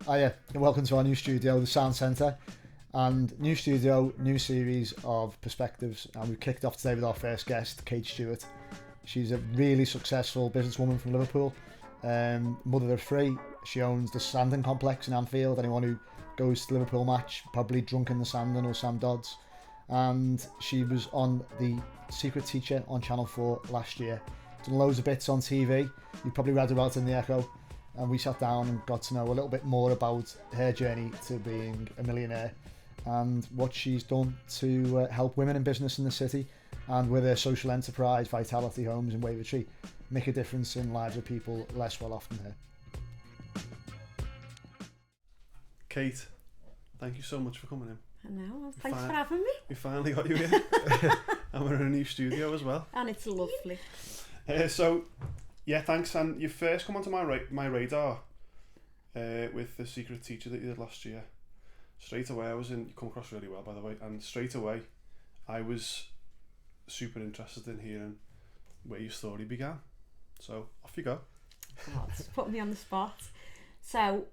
Hiya, and welcome to our new studio, the Sound Centre. And new studio, new series of perspectives. And we've kicked off today with our first guest, Kate Stewart. She's a really successful businesswoman from Liverpool, mother of three. She owns the Sandon complex in Anfield. Anyone who goes to the Liverpool match, probably drunk in the Sandon or Sam Dodds. And she was on The Secret Teacher on Channel 4 last year. Done loads of bits on TV. You probably read about it in the Echo. And we sat down and got to know a little bit more about her journey to being a millionaire and what she's done to help women in business in the city and with her social enterprise, Vitality Homes in Wavertree, make a difference in lives of people less well off than her. Kate, thank you so much for coming in. Hello, thanks for having me. We finally got you in. And we're in a new studio as well. And it's lovely. Yeah, thanks. And you first come onto my radar with The Secret Teacher that you did last year. Straight away, you come across really well, by the way, and straight away I was super interested in hearing where your story began. So off you go. Oh, it's put me on the spot. So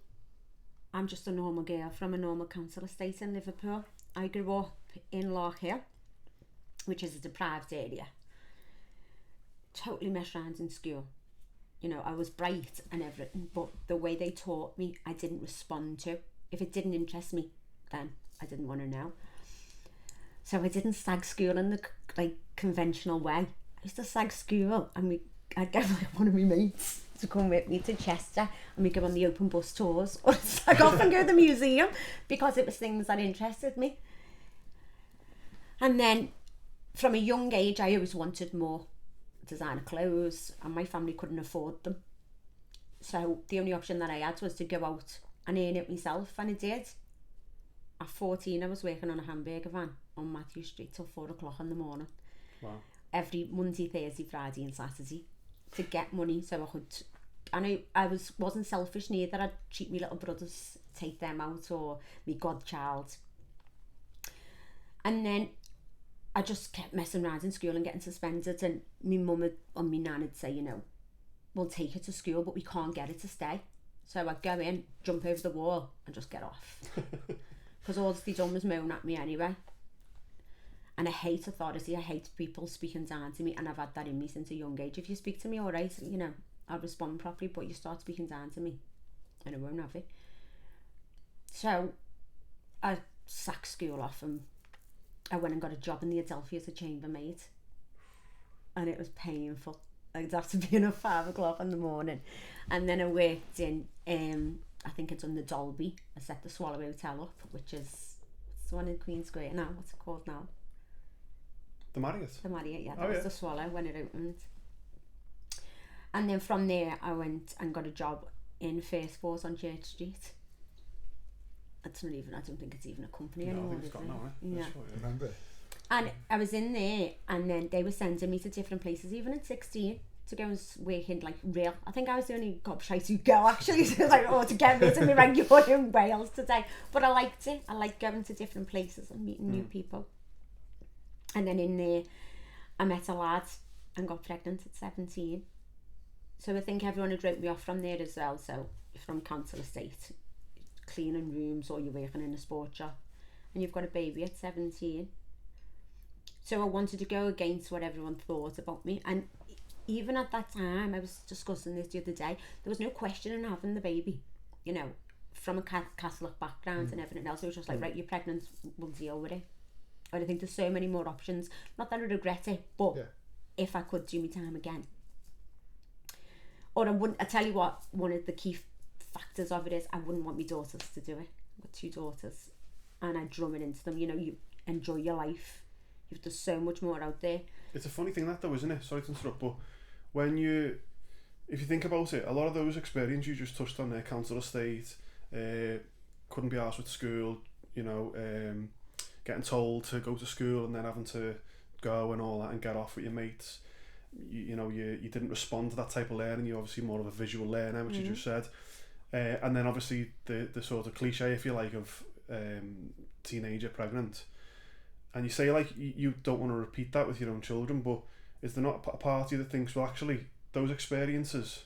I'm just a normal girl from a normal council estate in Liverpool. I grew up in Loch Hill, which is a deprived area. Totally messed around in school. You know, I was bright and everything, but the way they taught me, I didn't respond to. If it didn't interest me, then I didn't want to know. So I didn't sag school in the conventional way. I used to sag school, and I'd get one of my mates to come with me to Chester, and we'd go on the open bus tours, or sag off and go to the museum, because it was things that interested me. And then, from a young age, I always wanted more designer clothes, and my family couldn't afford them. So the only option that I had was to go out and earn it myself, and I did. At 14, I was working on a hamburger van on Matthew Street till 4 o'clock in the morning. Wow. Every Monday, Thursday, Friday and Saturday to get money so I could... And I wasn't selfish neither. I'd treat my little brothers, take them out, or my godchild. And then I just kept messing around in school and getting suspended, and my mum and my nan would say, you know, we'll take her to school, but we can't get her to stay. So I'd go in, jump over the wall and just get off. Because all they done was moan at me anyway. And I hate authority, I hate people speaking down to me, and I've had that in me since a young age. If you speak to me alright, you know, I'll respond properly, but you start speaking down to me and I won't have it. So I sacked school off and I went and got a job in the Adelphi as a chambermaid, and it was painful. I'd have to be in at 5 o'clock in the morning. And then I worked in I think it's on the Dolby. I set the Swallow Hotel up, which is the one in Queen Square now. What's it called now? The Marriott? The Marriott, yeah. That was the Swallow when it opened. And then from there I went and got a job in First Force on Church Street. It's not even, I don't think it's even a company anymore. I think it's got now, Yeah. I Remember? And I was in there, and then they were sending me to different places, even at 16, to go and work in real. I think I was the only gobshite who go actually. So I was like, to get rid of me regular in Wales today. But I liked it. I liked going to different places and meeting new people. And then in there, I met a lad and got pregnant at 17. So I think everyone had wrote me off from there as well. So from council estate, cleaning rooms, or you're working in a sports shop, and you've got a baby at 17. So I wanted to go against what everyone thought about me. And even at that time, I was discussing this the other day, there was no question in having the baby, you know, from a Catholic background and everything else. It was just like, right, you're pregnant, we'll deal with it. And I think there's so many more options. Not that I regret it, but if I could do my time again. Or I tell you what, one of the key factors of it is I wouldn't want my daughters to do it. I've got 2 daughters, and I drum it into them, you know, you enjoy your life. There's so much more out there. It's a funny thing that though, isn't it? Sorry to interrupt, but if you think about it, a lot of those experiences you just touched on there, council estate, couldn't be arsed with school, you know, getting told to go to school and then having to go and all that and get off with your mates. You know, you didn't respond to that type of learning. You're obviously more of a visual learner, which you just said. And then obviously the sort of cliche, if you like, of teenager pregnant. And you say like you don't want to repeat that with your own children, but is there not a part of you that thinks, well, actually those experiences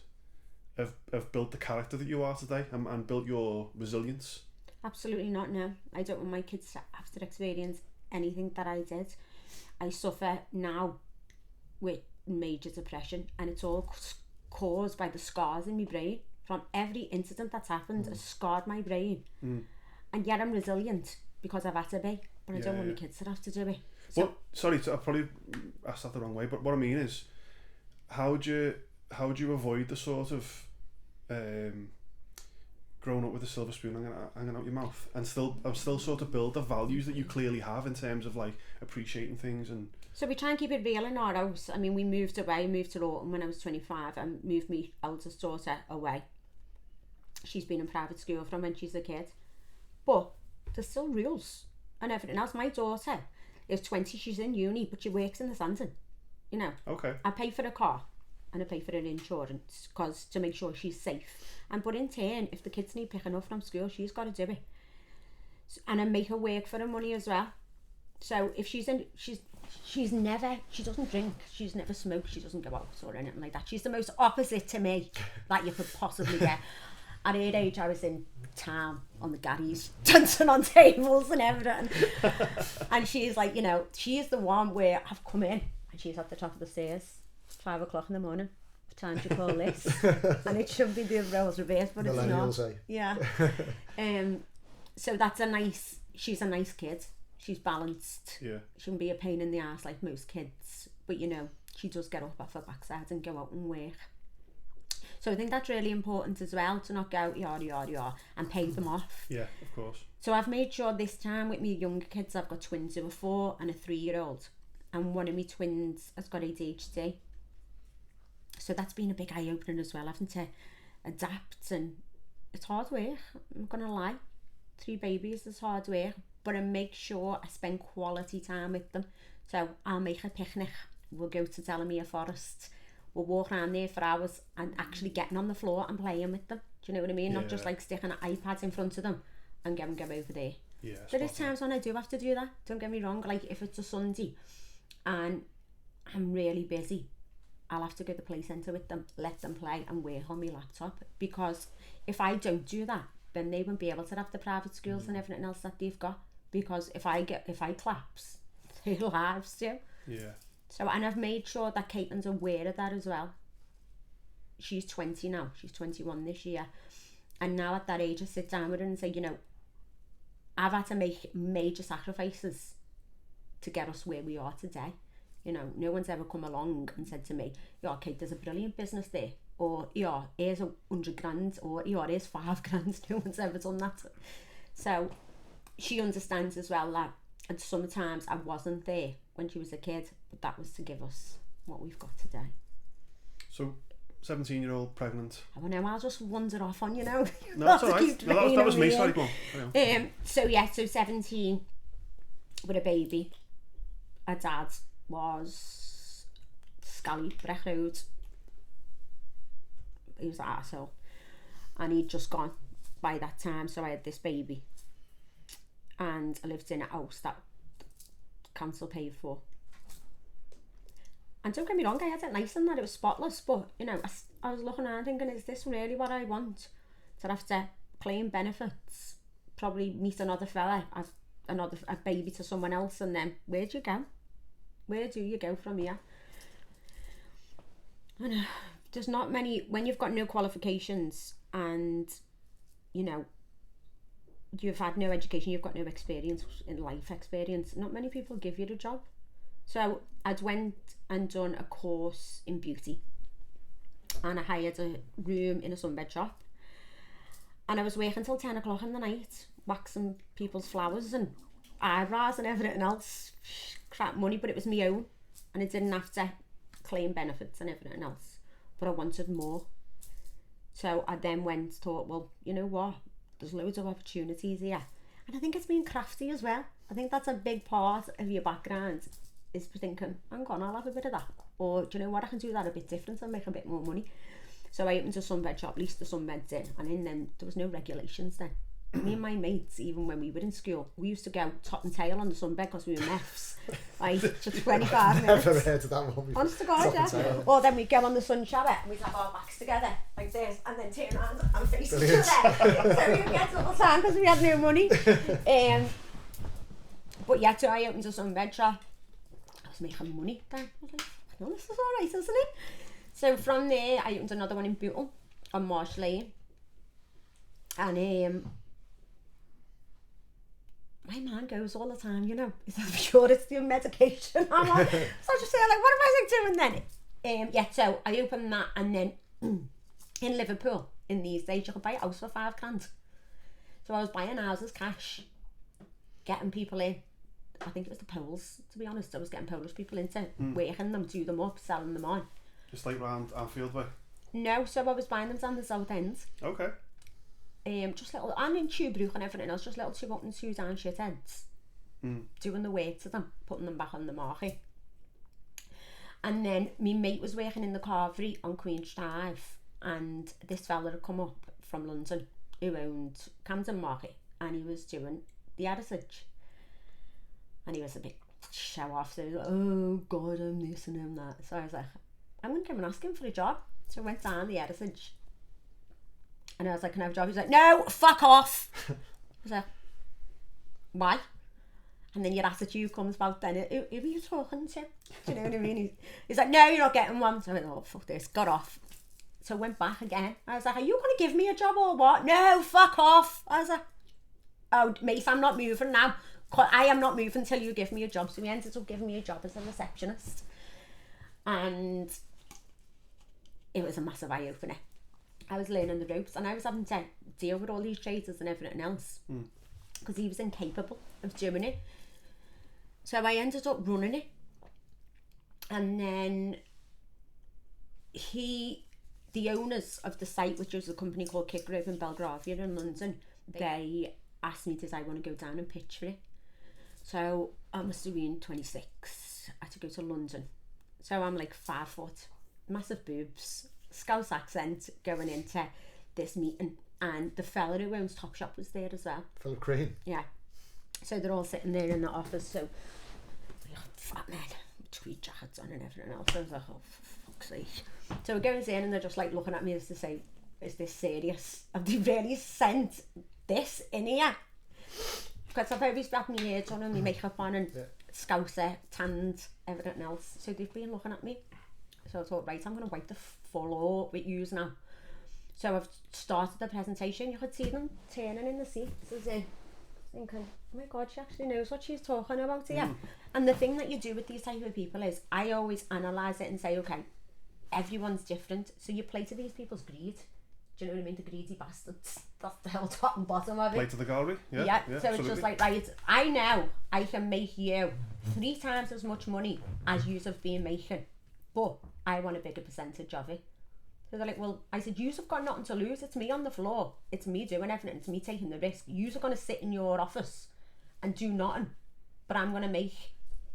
have built the character that you are today and built your resilience? Absolutely not, no. I don't want my kids to have to experience anything that I did. I suffer now with major depression, and it's all caused by the scars in my brain. From every incident that's happened has scarred my brain. And yet I'm resilient because I've had to be, but I don't want my kids to have to do it. So, But sorry, I probably asked that the wrong way, but what I mean is, how do you avoid the sort of growing up with a silver spoon hanging out your mouth and still sort of build the values that you clearly have in terms of like appreciating things? And so we try and keep it real in our house. I mean, we moved to Autumn when I was 25 and moved my eldest daughter away. She's been in private school from when she's a kid, but there's still rules and everything else. My daughter is 20, she's in uni, but she works in the Sandon, you know. Okay. I pay for a car and I pay for her insurance because to make sure she's safe. But in turn, if the kids need picking up from school, she's got to do it. And I make her work for her money as well. So if she doesn't drink, she's never smoked, she doesn't go out or anything like that. She's the most opposite to me that you could possibly get. At her age, I was in town on the gaddies, dancing on tables and everything. And she's like, you know, she's the one where I've come in and she's at the top of the stairs, 5 o'clock in the morning. What time do you call this? And it should be the roles reversed, but it's not. Yeah. So she's a nice kid. She's balanced. Yeah. She shouldn't be a pain in the ass like most kids. But, you know, she does get up off her backside and go out and work. So I think that's really important as well, to not go yada and pay them off. Yeah, of course. So I've made sure this time with my younger kids, I've got twins who are 4 and a 3-year-old, and one of my twins has got ADHD. So that's been a big eye-opener as well, having to adapt, and it's hard work, I'm not gonna lie. 3 babies is hard work, but I make sure I spend quality time with them. So I'll make a picnic, we'll go to Delamere Forest, we'll walk around there for hours and actually getting on the floor and playing with them. Do you know what I mean? Yeah. Not just like sticking an iPad in front of them and go over there. Yeah. There is times when I do have to do that, don't get me wrong. Like if it's a Sunday and I'm really busy, I'll have to go to the play centre with them, let them play and work on my laptop, because if I don't do that, then they won't be able to have the private schools and everything else that they've got, because if I collapse, their lives do. Yeah. So, and I've made sure that Caitlin's aware of that as well. She's 20 now, she's 21 this year. And now at that age, I sit down with her and say, you know, I've had to make major sacrifices to get us where we are today. You know, no one's ever come along and said to me, yeah, Kate, there's a brilliant business there. Or, yeah, here's 100 grand. Or, yeah, here's 5 grand. No one's ever done that. So she understands as well that, and sometimes I wasn't there when she was a kid, but that was to give us what we've got today. So, 17-year-old pregnant. I don't know, I'll just wander off on, you know. No, that's alright. No, that was me, sorry, go on. So 17 with a baby. Her dad was Scally, Breck Road. He was an arsehole. And he'd just gone by that time, so I had this baby. And I lived in a house that council paid for. And don't get me wrong, I had it nice and that it was spotless, but you know, I was looking around thinking, is this really what I want? To have to claim benefits, probably meet another fella, a baby to someone else, and then where do you go? Where do you go from here? And there's not many, when you've got no qualifications and you know you've had no education, you've got no experience in life experience, not many people give you the job. So I'd went and done a course in beauty, and I hired a room in a sunbed shop, and I was working till 10 o'clock in the night, waxing people's flowers and eyebrows and everything else, crap money, but it was my own, and I didn't have to claim benefits and everything else, but I wanted more. So I then thought, well, you know what, there's loads of opportunities here, and I think it's being crafty as well. I think that's a big part of your background, is thinking, hang on, I'll have a bit of that, or do you know what, I can do that a bit different and make a bit more money. So I opened a sunbed shop, leased the sunbeds in, and then there was no regulations then. me and my mates, even when we were in school, we used to go top and tail on the sunbed because we were meths, like for 25 minutes. Never heard of that one before. Honest to God, yeah. Or then we'd go on the sun shower and we'd have our backs together like this and then turn around and face each other. So we'd get all the time because we had no money. But yeah, so I opened a sunbed shop. I was making money then. I was like, oh, this is alright, isn't it? So from there, I opened another one in Bootle on Marsh Lane. And my man goes all the time, you know, he's like, sure it's the medication. I'm like, so I just say, like, what am I doing then? Yeah, so I opened that, and then in Liverpool, in these days, you could buy a house for £5,000. So I was buying houses cash, getting people in. I think it was the Poles, to be honest. I was getting Polish people into working them, do them up, selling them on. Just like round Anfield way? No, so I was buying them down the south end. Okay. Just little, and in Tubrook and everything else, just little 2 up and 2 down shit heads. Doing the work to them, putting them back on the market. And then my mate was working in the carvery on Queen's Drive, and this fella had come up from London who owned Camden Market, and he was doing the heritage. And he was a bit show off, so he was like, oh God, I'm this and I'm that. So I was like, I'm going to come and ask him for a job. So I went down the heritage. And I was like, can I have a job? He's like, no, fuck off. I was like, why? And then your attitude comes about then. Who are you talking to? Do you know what I mean? He's like, no, you're not getting one. So I went, oh, fuck this. Got off. So I went back again. I was like, are you going to give me a job or what? No, fuck off. I was like, oh, mate, I'm not moving now. I am not moving until you give me a job. So he ended up giving me a job as a receptionist. And it was a massive eye-opener. I was learning the ropes, and I was having to deal with all these traders and everything else because he was incapable of doing it. So I ended up running it, and then the owners of the site, which was a company called Kickgrove in Belgravia in London, they asked me, did I want to go down and pitch for it? So I must have been 26. I had to go to London. So I'm like 5 foot, massive boobs, Scouse accent, going into this meeting, and the fella who owns Topshop was there as well. Philip Crane. Yeah. So they're all sitting there in the office. So fat men, tweed jackets on and everything else. I was like, oh, for fuck's sake. So we're going in, and they're just like looking at me as to say, is this serious? Have they really sent this in here? Because I've always had my hair done and my makeup on, and Scouser, tanned, everything else. So they've been looking at me. So I thought, right, I'm going to wipe the floor with yous now. So I've started the presentation. You could see them turning in the seats as if thinking, oh my God, she actually knows what she's talking about here. And the thing that you do with these type of people is I always analyse it and say, okay, everyone's different. So you play to these people's greed. Do you know what I mean? The greedy bastards. That's the whole top and bottom of it. Play to the gallery. Yeah, so absolutely. It's just like, right, I know I can make you 3 times as much money as you have been making, but I want a bigger percentage of it. So they're like, well, I said, you've got nothing to lose. It's me on the floor. It's me doing everything. It's me taking the risk. You're going to sit in your office and do nothing, but I'm going to make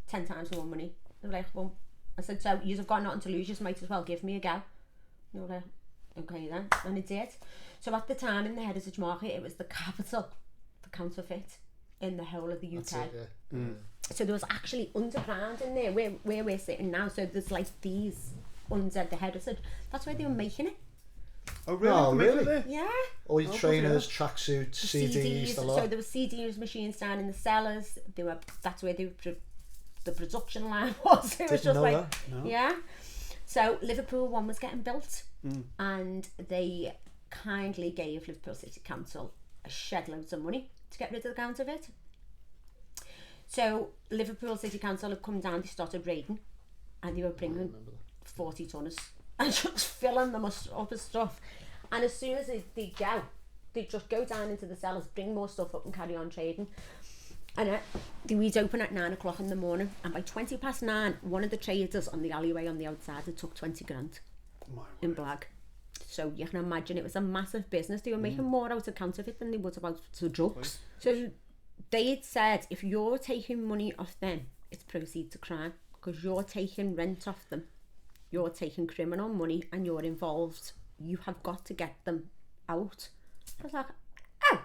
10 times more money. They're like, well, I said, so you've got nothing to lose. You might as well give me a go. And they were like, okay then. And it did. So at the time in the heritage market, it was the capital for counterfeit in the whole of the UK. That's it, yeah. So there was actually underground in there where we're sitting now. So there's like these under the heritage. That's where they were making it. Oh really? Oh, really? Yeah. All your trainers, tracksuits, CDs, the lot. So there were CDs machines down in the cellars. That's where the production line was. It was just like that. No. yeah. So Liverpool one was getting built, and they kindly gave Liverpool City Council a shed loads of money to get rid of the counterfeit. So Liverpool City Council had come down, they started raiding, and they were bringing 40 tonners and just filling them up with stuff. And as soon as they go, they just go down into the cellars, bring more stuff up and carry on trading. And the weeds open at 9 o'clock in the morning, and by 9:20, one of the traders on the alleyway on the outside had took 20 grand in black. So you can imagine it was a massive business. They were making more out of counterfeit than they would out of drugs. So they had said, if you're taking money off them, it's proceeds to crime, because you're taking rent off them, you're taking criminal money, and you're involved. You have got to get them out. I was like, oh.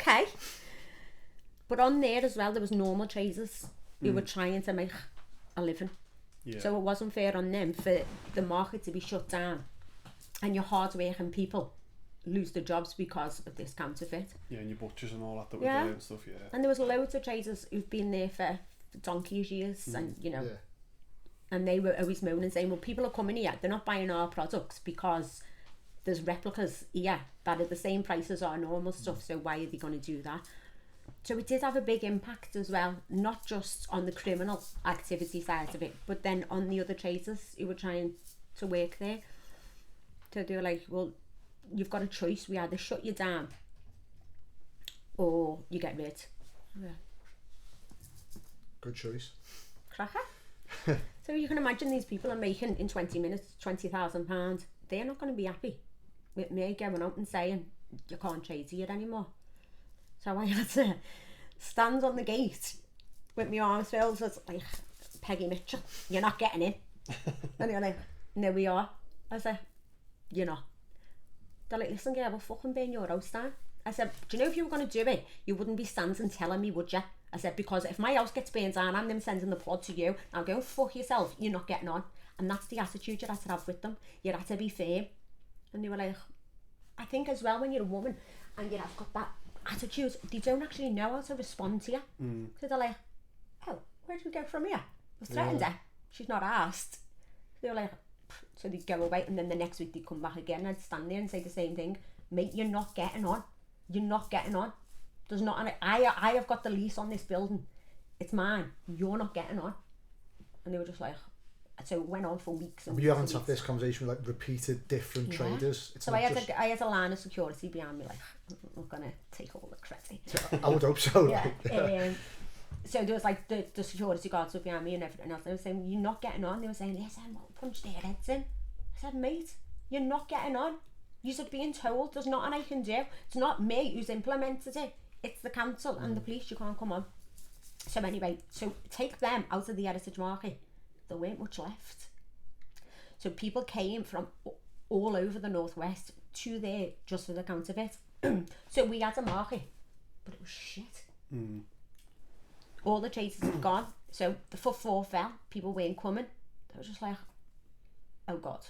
okay. But on there as well, there was normal traders who were trying to make a living. Yeah. So it wasn't fair on them for the market to be shut down and your hard-working people lose their jobs because of this counterfeit. Yeah, and your butchers and all that were Yeah. there and stuff, yeah. And there was loads of traders who've been there for donkey's years and, you know, Yeah. and they were always moaning saying, well, people are coming here, they're not buying our products because there's replicas here that are the same price as our normal stuff, so why are they going to do that? So it did have a big impact as well, not just on the criminal activity side of it, but then on the other traders who were trying to work there. So they were like, well, you've got a choice, we either shut you down or you get rid. Yeah. Good choice. Cracker. So you can imagine these people are making in 20 minutes £20,000. They're not going to be happy with me going out and saying you can't trade here anymore. So I had to stand on the gate with my arms filled as like, Peggy Mitchell, you're not getting in. And they're like, no we are. I said, you're not. They're like, listen girl, we'll fucking burn your house down. I said, do you know if you were going to do it, you wouldn't be standing telling me, would you? I said, because if my house gets burned down, I'm them sending the plod to you. I'll go, fuck yourself, you're not getting on. And that's the attitude you have to have with them. You have to be firm. And they were like, I think as well when you're a woman and you have got that attitude, they don't actually know how to respond to you. So they're like, oh, where do we go from here? I threatened her. She's not asked. They were like, so they'd go away and then the next week they'd come back again and I'd stand there and say the same thing. Mate, you're not getting on. You're not getting on. There's not an, I have got the lease on this building. It's mine. You're not getting on. And they were just like, so it went on for weeks. And But you haven't had this conversation with like repeated different traders. It's so not I had a line of security behind me, like, I'm not gonna take all the credit. I would hope so. Yeah. Like, So there was like the security guards were behind me and everything else. They were saying, you're not getting on. They were saying, listen, we'll punch their heads in. I said, mate, you're not getting on. You're being told there's nothing I can do. It's not me who's implemented it. It's the council and the police. You can't come on. So anyway, so take them out of the heritage market. There weren't much left. So people came from all over the northwest to there just for the counterfeit. So we had a market, but it was shit. All the traders had gone. So the footfall fell. People weren't coming. They were just like, oh God,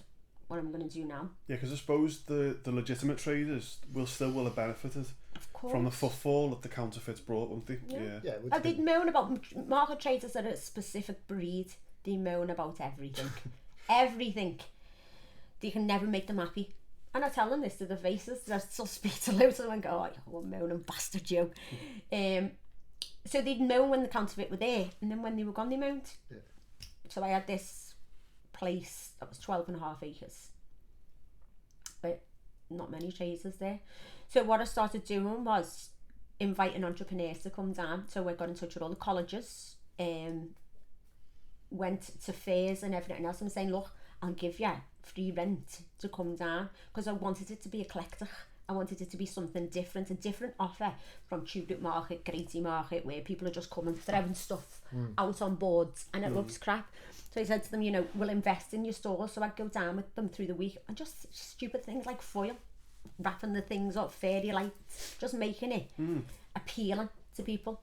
what am I going to do now? Yeah, because I suppose the legitimate traders will have benefited Of course. from the footfall that the counterfeits brought, won't they? Yeah. yeah, Oh, they'd moan about market traders that are a specific breed. They moan about everything. Everything. They can never make them happy. And I tell them this to their faces. I still speak to loads of them and go, oh, you moaning bastard, you. So they'd moan when the counterfeit were there, and then when they were gone, they moaned. Yeah. So I had this place that was 12.5 acres. But not many traders there. So what I started doing was inviting entrepreneurs to come down. So I got in touch with all the colleges, went to fairs and everything else and saying, look, I'll give you free rent to come down, because I wanted it to be eclectic. I wanted it to be something different, a different offer from Tudor Market, Grady Market, where people are just coming throwing stuff out on boards and it looks crap. So I said to them, you know, we'll invest in your store. So I'd go down with them through the week and just stupid things like foil, wrapping the things up, fairy lights, just making it appealing to people.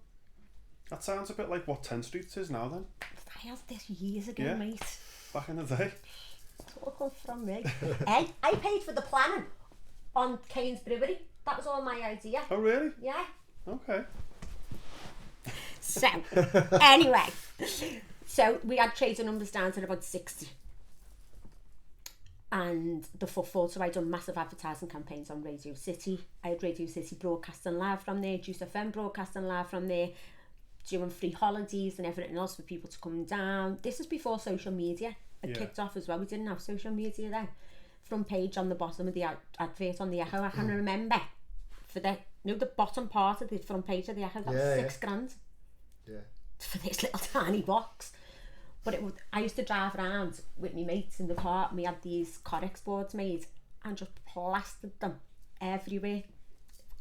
That sounds a bit like what 10th Street is now then. I had this years ago, Yeah. mate. Back in the day. It's all comes from me. Hey, I paid for the planning on Kane's Brewery. That was all my idea. Oh really? Yeah. Okay. So, anyway. So, we had trader numbers down to about 60. And the footfall, so I done massive advertising campaigns on Radio City. I had Radio City broadcasting live from there, Juice FM broadcasting live from there, doing free holidays and everything else for people to come down. This is before social media had kicked off as well. We didn't have social media then. Front page on the bottom of the advert on the Echo. I can remember for the bottom part of the front page of the Echo, that was £6,000. Yeah. For this little tiny box. But I used to drive around with my mates in the car, and we had these Corex boards made and just plastered them everywhere.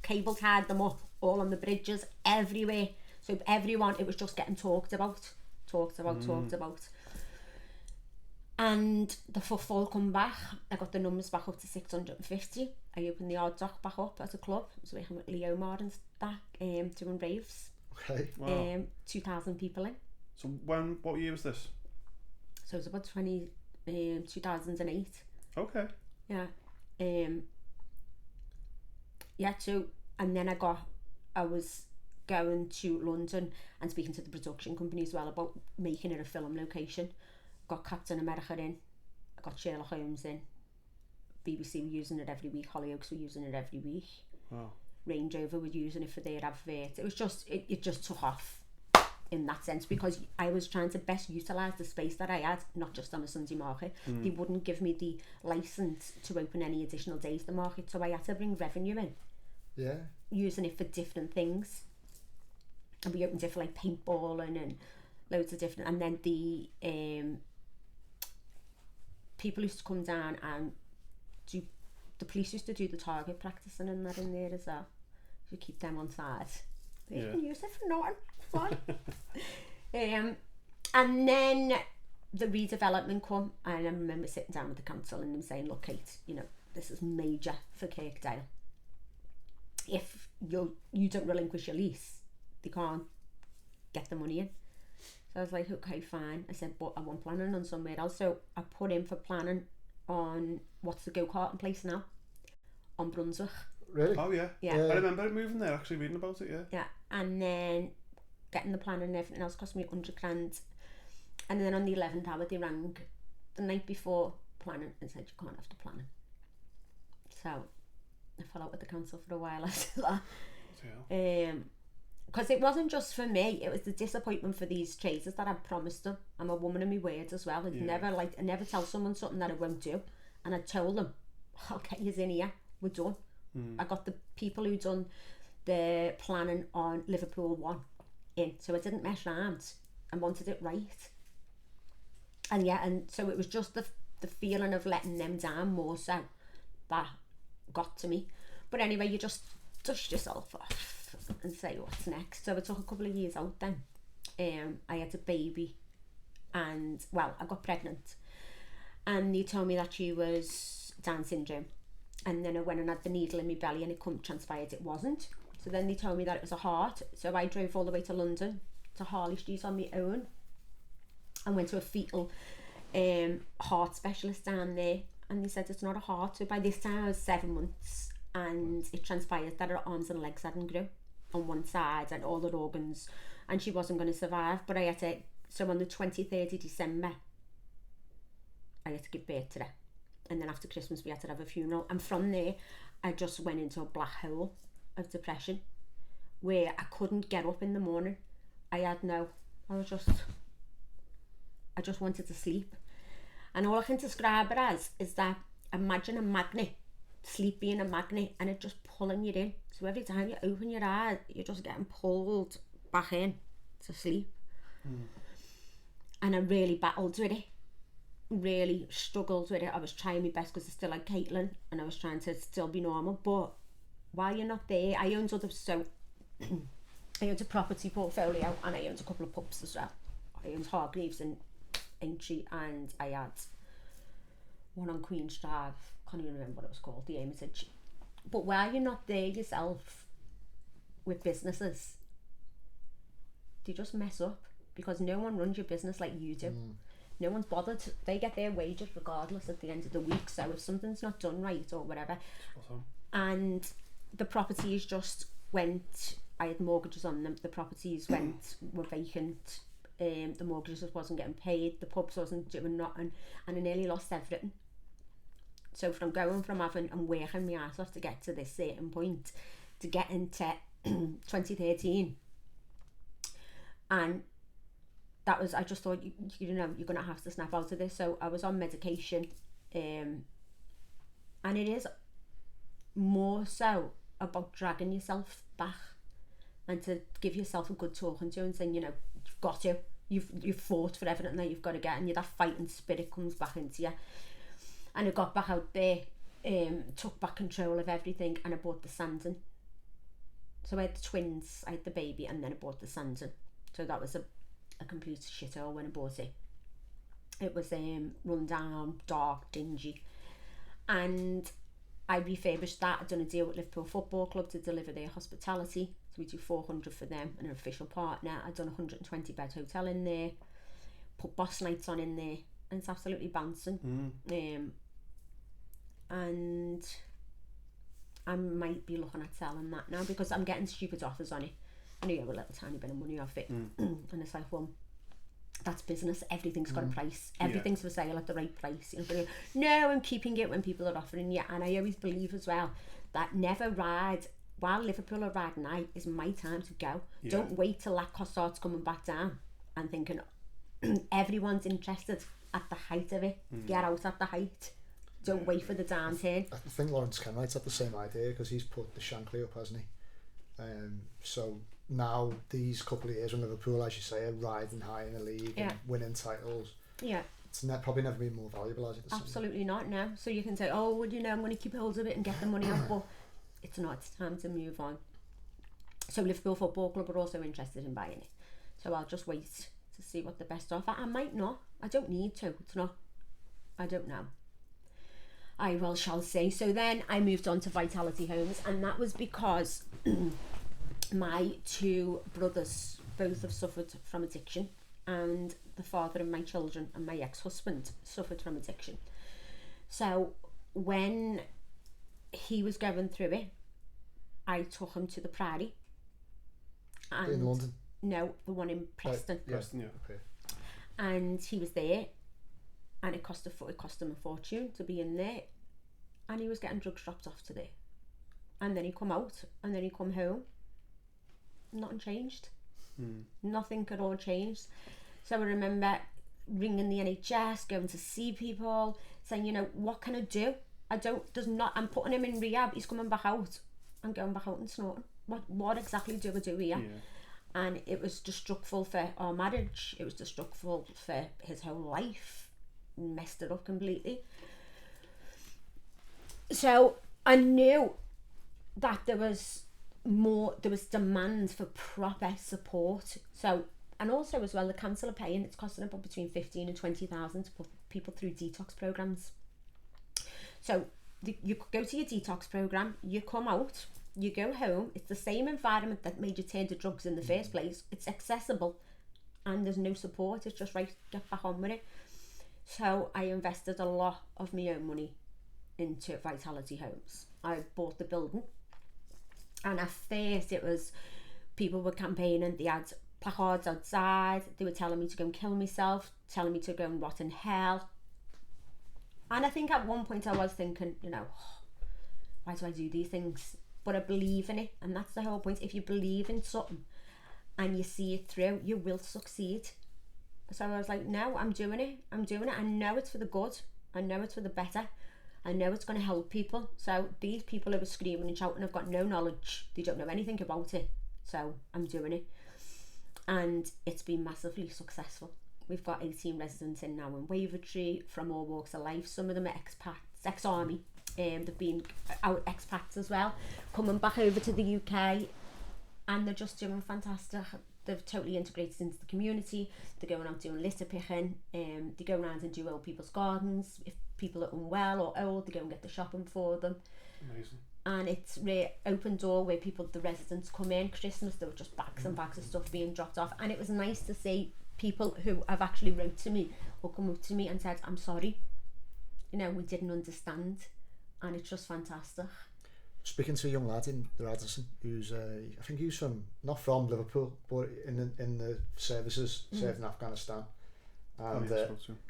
Cable tied them up all on the bridges everywhere. So everyone, it was just getting talked about. And the footfall come back. I got the numbers back up to 650. I opened the Odd Dock back up as a club. I was working with Leo Mar and that, doing raves. Okay. Wow. 2,000 people in. So what year was this? So it was about 2008. Okay. Yeah. Yeah, so, and then I was going to London and speaking to the production company as well about making it a film location. Got Captain America in, I got Sherlock Holmes in, BBC were using it every week, Hollyoaks were using it every week. Wow. Range Rover were using it for their advert. It was just, it just took off in that sense, because I was trying to best utilise the space that I had, not just on a Sunday market. They wouldn't give me the licence to open any additional days to the market, so I had to bring revenue in. Yeah. Using it for different things. And we opened it for like paintballing and loads of different, and then the people used to come down and do, the police used to do the target practicing and that in there as well. You keep them on side. They can use it for nothing. Fun. And then the redevelopment come, and I remember sitting down with the council and them saying, look, Kate, you know, this is major for Kirkdale. If you don't relinquish your lease, they can't get the money in. So I was like, okay, fine. I said, but I want planning on somewhere else. So I put in for planning on what's the go-karting place now, on Brunswick. Really? Oh yeah. Yeah. I remember it moving there, actually reading about it, yeah. Yeah, and then getting the planning and everything else cost me 100 grand. And then on the 11th hour they rang the night before planning and said, you can't have the planning. So I fell out with the council for a while after that. Yeah. Because it wasn't just for me, it was the disappointment for these traders that I'd promised them. I'm a woman of my words as well. I never tell someone something that I won't do. And I told them, I'll get you in here, we're done. I got the people who done the planning on Liverpool 1 in, so I didn't mess around and wanted it right. And yeah, and so it was just the feeling of letting them down more so that got to me. But anyway, you just dust yourself off and say what's next. So it took a couple of years out then. I had a baby, and well, I got pregnant, and they told me that she was Down syndrome. And then I went and had the needle in my belly, and it transpired it wasn't. So then they told me that it was a heart. So I drove all the way to London, to Harley Street on my own, and went to a fetal heart specialist down there, and they said it's not a heart. So by this time I was 7 months, and it transpired that her arms and legs hadn't grew on one side and all her organs, and she wasn't going to survive. But I had to, so on the 23rd of December I had to give birth to her. And then after Christmas we had to have a funeral, and from there I just went into a black hole of depression where I couldn't get up in the morning. I just wanted to sleep, and all I can describe it as is that, imagine a magnet, sleep being a magnet, and it just pulling you in. So every time you open your eyes you're just getting pulled back in to sleep. And I really battled with it, really struggled with it. I was trying my best because I still had Caitlin, and I was trying to still be normal. But while you're not there, I owned I owned a property portfolio, and I owned a couple of pubs as well. I owned Hargreaves and Aintree, and I had one on Queen's Drive, can't even remember what it was called, the Hermitage. But while you're not there yourself with businesses, they just mess up, because no one runs your business like you do. No one's bothered. They get their wages regardless at the end of the week. So if something's not done right or whatever, and the properties just went, I had mortgages on them, the properties were vacant, the mortgages wasn't getting paid, the pubs wasn't doing nothing, and I nearly lost everything. So from going from having and working my ass off to get to this certain point, to get into 2013, and that was, I just thought, you know, you're gonna have to snap out of this. So I was on medication, and it is more so about dragging yourself back and to give yourself a good talking to and saying, you know, you've got to, you've fought for everything that you've got to get, and that fighting spirit comes back into you. And I got back out there, took back control of everything, and I bought the Sandon. So I had the twins, I had the baby, and then I bought the Sandon. So that was a complete shithole when I bought it. It was run down, dark, dingy. And I refurbished that. I'd done a deal with Liverpool Football Club to deliver their hospitality. So we do 400 for them, and an official partner. I'd done a 120 bed hotel in there, put boss nights on in there, and it's absolutely bouncing. And I might be looking at selling that now because I'm getting stupid offers on it. I know you have a little tiny bit of money off it. And it's like, well, that's business. Everything's got a price. Everything's for sale at the right price. You know, no, I'm keeping it when people are offering you. And I always believe as well that never ride while Liverpool are riding high. Is my time to go. Don't wait till that cost starts coming back down and thinking everyone's interested at the height of it. Get out at the height. Don't wait for the downturn. I think Lawrence Kenwright's had the same idea because he's put the Shankly up, hasn't he? So now these couple of years when Liverpool, as you say, are riding high in the league and winning titles, it's probably never been more valuable, has it? Absolutely not now. So you can say, oh, well, you know, I'm going to keep hold of it and get the money out, but it's not. It's time to move on. So Liverpool Football Club are also interested in buying it. So I'll just wait to see what the best offer. I might not. I don't need to. It's not. I don't know. I well shall say. So then I moved on to Vitality Homes, and that was because my two brothers both have suffered from addiction, and the father of my children and my ex-husband suffered from addiction. So when he was going through it, I took him to the Priory. And in London? No, the one in Preston. Preston, yeah. Okay. And he was there, and it cost him a fortune to be in there, and he was getting drugs dropped off to there. And then he come out, and then he come home. Nothing changed. Nothing at all changed. So I remember ringing the NHS, going to see people, saying, you know, what can I do? I'm putting him in rehab, he's coming back out. I'm going back out and snorting. What exactly do I do here? And it was destructive for our marriage. It was destructive for his whole life. Messed it up completely. So I knew that there was demand for proper support. So, and also as well, the council are paying, it's costing about between 15 and 20,000 to put people through detox programs. So you go to your detox program, you come out, you go home, it's the same environment that made you turn to drugs in the first place. It's accessible and there's no support. It's just right, get back on with it. So I invested a lot of my own money into Vitality Homes. I bought the building, and at first it was people were campaigning, they had placards outside, they were telling me to go and kill myself, telling me to go and rot in hell. And I think at one point I was thinking, you know, why do I do these things? But I believe in it, and that's the whole point. If you believe in something and you see it through, you will succeed. So I was like, no, I'm doing it. I know it's for the good. I know it's for the better. I know it's going to help people. So these people who are screaming and shouting have got no knowledge. They don't know anything about it. So I'm doing it. And it's been massively successful. We've got 18 residents in now in Wavertree from all walks of life. Some of them are expats, ex-army. They've been out expats as well, coming back over to the UK, and they're just doing fantastic. They've totally integrated into the community. They're going out doing litter picking. They go around and do old people's gardens. If people are unwell or old, they go and get the shopping for them. Amazing. And it's really open door where the residents come in. Christmas, there were just bags and bags of stuff being dropped off, and it was nice to see people who have actually wrote to me or come up to me and said, I'm sorry, you know, we didn't understand. And it's just fantastic. Speaking to a young lad in the Radisson who's I think he's not from Liverpool, but in the services, served in Afghanistan, and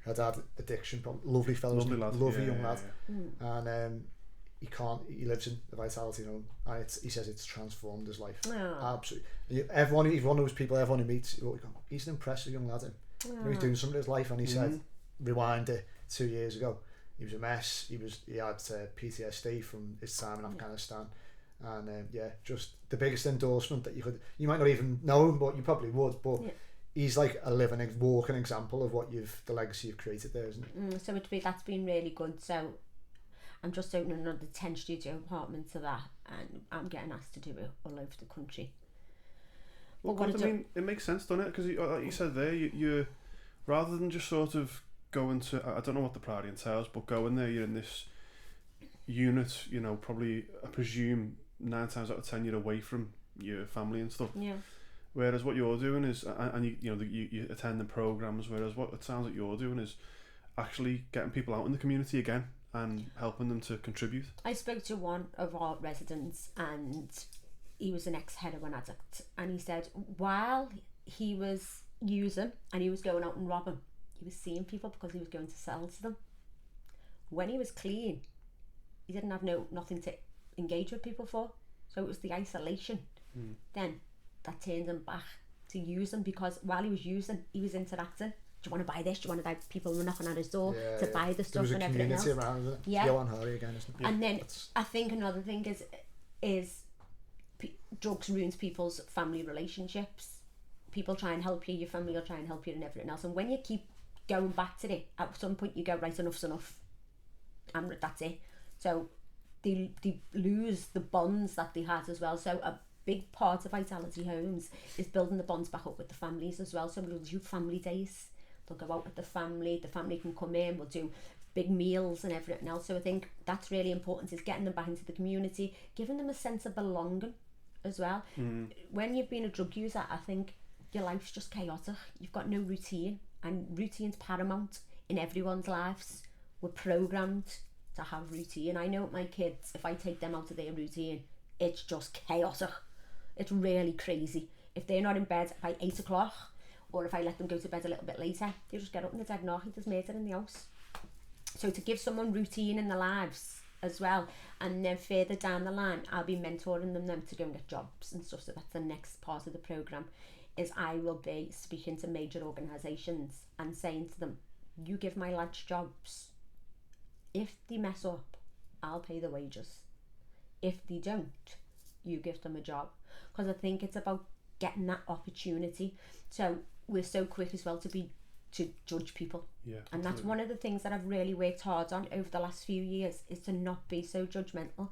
had addiction. Lovely fellow, lovely young lad. And he lives in the Vitality Home, and he says it's transformed his life. Absolutely. Everyone knows people, everyone who meets, he's an impressive young lad. You know, he's doing something in his life, and he said, rewind it 2 years ago. He was a mess. He had PTSD from his time in Afghanistan, and just the biggest endorsement that you might not even know him, but you probably would. But he's like a living, walking example of the legacy you've created there, isn't it? So that's been really good. So I'm just opening another 10 studio apartment to that, and I'm getting asked to do it all over the country. Well, it makes sense, doesn't it? Because like you said there, you rather than just sort of going to, I don't know what the Priory entails, but going there, you're in this unit, you know, probably, I presume 9 times out of 10 you're away from your family and stuff. Yeah. Whereas what you're doing is, and you attend the programs, whereas what it sounds like you're doing is actually getting people out in the community again and helping them to contribute. I spoke to one of our residents, and he was an ex-heroin addict, and he said while he was using and he was going out and robbing, he was seeing people because he was going to sell to them. When he was clean, he didn't have nothing to engage with people for, so it was the isolation then that turned him back to using, because while he was using, he was interacting. Do you want to buy this? Do you want to buy? People were knocking on his door to buy the stuff and everything else. There was a community around it. Yeah. Joe and Harry again, isn't it? And then I think another thing is drugs ruins people's family relationships. People try and help you, your family will try and help you and everything else. And when you keep going back to it, at some point you go, right, enough's enough. And that's it. So they lose the bonds that they had as well. So a big part of Vitality Homes is building the bonds back up with the families as well. So we'll do family days. They'll go out with the family can come in, we'll do big meals and everything else. So I think that's really important, is getting them back into the community, giving them a sense of belonging as well. When you've been a drug user, I think your life's just chaotic. You've got no routine, and routine's paramount in everyone's lives. We're programmed to have routine. I know my kids, if I take them out of their routine, it's just chaotic. It's really crazy. If they're not in bed by 8 o'clock, or if I let them go to bed a little bit later, they just get up and they're dead knocky, there's murder in the house. So to give someone routine in their lives as well, and then further down the line, I'll be mentoring them to go and get jobs and stuff. So that's the next part of the programme, is I will be speaking to major organisations and saying to them, you give my lads jobs. If they mess up, I'll pay the wages. If they don't, you give them a job. Because I think it's about getting that opportunity. So we're so quick as well to judge people. Yeah, and that's one of the things that I've really worked hard on over the last few years, is to not be so judgmental.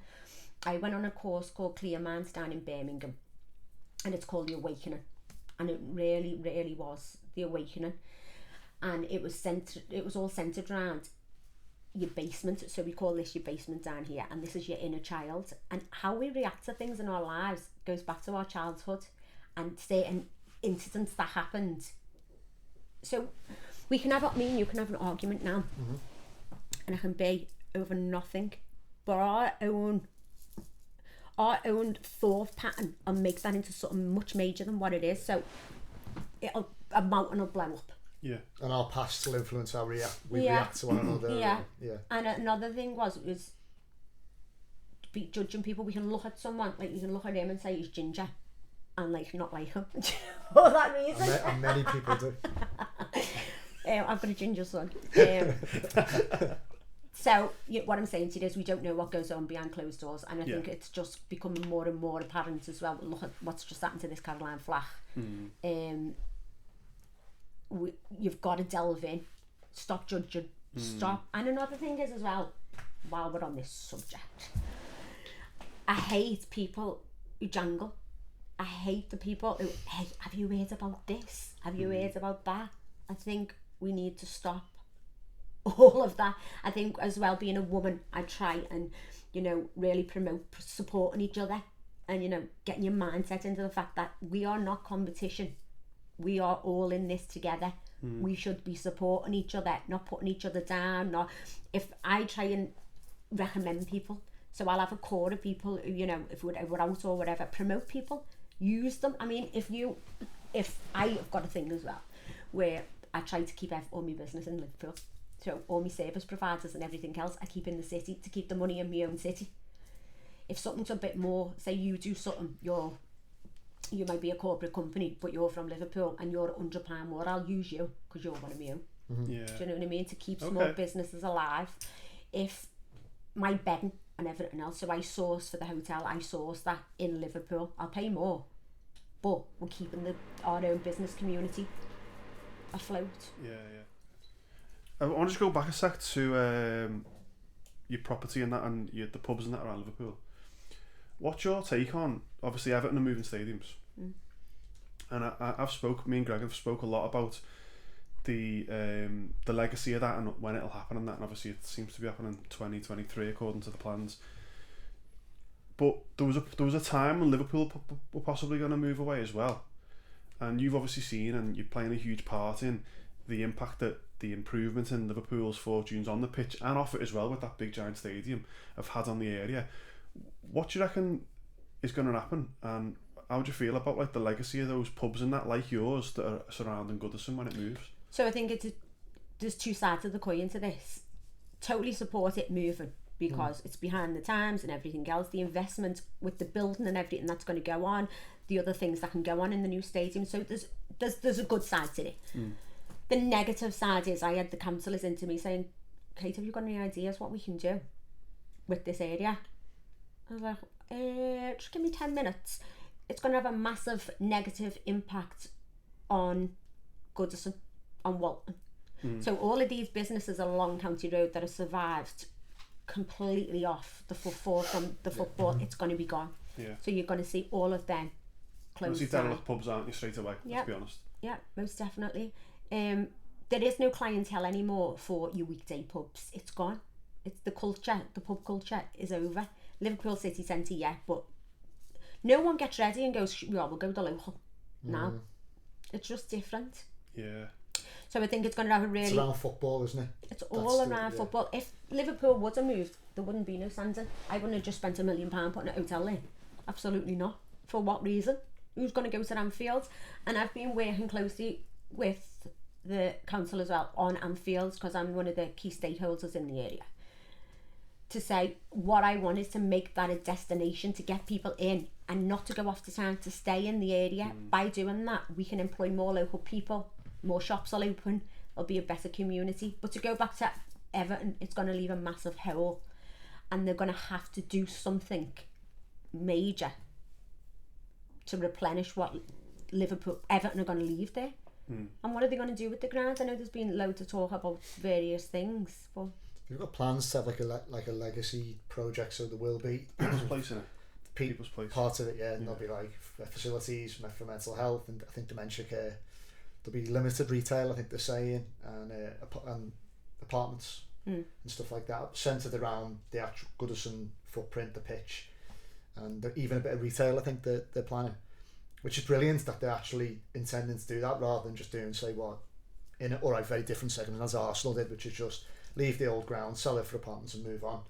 I went on a course called Clear Minds down in Birmingham, and it's called The Awakening, and it really, really was The Awakening. And it was all centered around your basement. So we call this your basement down here, and this is your inner child, and how we react to things in our lives goes back to our childhood and certain incidents that happened. So we can have, me and you can have an argument now, and it can be over nothing, but our own thought pattern will make that into something much major than what it is. So a mountain will blow up. Yeah. And our past will influence how we react to one another. Yeah. And another thing was be judging people. We can look at someone, like you can look at him and say he's ginger, and like not like him for that reason. And many people do. I've got a ginger son. So what I'm saying to you is, we don't know what goes on behind closed doors, and I think it's just becoming more and more apparent as well. Look at what's just happened to this Caroline Flack. You've got to delve in, stop judging, stop. And another thing is as well, while we're on this subject, I hate people who jangle. I hate the people who, hey, have you heard about this? Have you heard about that? I think we need to stop all of that. I think as well, being a woman, I try and, really promote supporting each other, and, getting your mindset into the fact that we are not competition. We are all in this together. We should be supporting each other, not putting each other down. If I try and recommend people, so I'll have a core of people who, if we're out or whatever, promote people, use them. I mean, if I've got a thing as well where I try to keep all my business in Liverpool, so all my service providers and everything else I keep in the city to keep the money in my own city. If something's a bit more, say you do something, you might be a corporate company, but you're from Liverpool and you're £100 more, I'll use you because you're one of my own. Yeah. Do you know what I mean? To keep small businesses alive. If my bedding and everything else, so I source for the hotel, I source that in Liverpool, I'll pay more, but we're keeping our own business community afloat. Yeah. I want to just go back a sec to your property and that, and the pubs and that around Liverpool. What's your take on, obviously Everton are moving stadiums, and me and Greg have spoke a lot about the legacy of that and when it'll happen and that, and obviously it seems to be happening 2023 according to the plans. But there was a time when Liverpool were possibly going to move away as well, and you've obviously seen, and you're playing a huge part in the impact that the improvement in Liverpool's fortunes on the pitch and off it as well with that big giant stadium have had on the area. What do you reckon is going to happen, and how do you feel about like the legacy of those pubs and that, like yours, that are surrounding Goodison when it moves? So I think there's two sides of the coin to this. Totally support it moving because it's behind the times and everything else. The investment with the building and everything that's going to go on, the other things that can go on in the new stadium. So there's a good side to it. The negative side is I had the councillors into me saying, Kate, have you got any ideas what we can do with this area? I was like, just give me 10 minutes. It's going to have a massive negative impact on Goodison, on Walton. So all of these businesses along County Road that have survived completely off the footfall from the football, it's going to be gone. So you're going to see all of them closed down. Derelict pubs, aren't you, straight away, let's be honest. Yeah, most definitely. There is no clientele anymore for your weekday pubs. It's gone. It's the culture, the pub culture is over. Liverpool city centre, but no one gets ready and goes, well, we'll go to the local now. It's just different. So I think it's going to have a really... It's around football, isn't it? It's all around football. If Liverpool would have moved, there wouldn't be no Sandon. I wouldn't have just spent £1 million putting a hotel in. Absolutely not. For what reason? Who's going to go to Anfield? And I've been working closely with the council as well on Anfield because I'm one of the key stakeholders in the area. To say what I want is to make that a destination to get people in and not to go off to town, to stay in the area. By doing that, we can employ more local people, more shops will open, it'll be a better community. But to go back to Everton, it's going to leave a massive hole and they're going to have to do something major to replenish what Everton are going to leave there. And what are they going to do with the ground? I know there's been loads of talk about various things, but you've got plans to have like a legacy project, so there will be people's place in it. People's place. Part of it, and there'll be like facilities for mental health and I think dementia care. There'll be limited retail, I think they're saying, and apartments and stuff like that, centred around the actual Goodison footprint, the pitch, and even a bit of retail. I think they're planning, which is brilliant that they're actually intending to do that rather than just doing, say, what in a very different segment as Arsenal did, which is just leave the old ground, sell it for apartments and move on.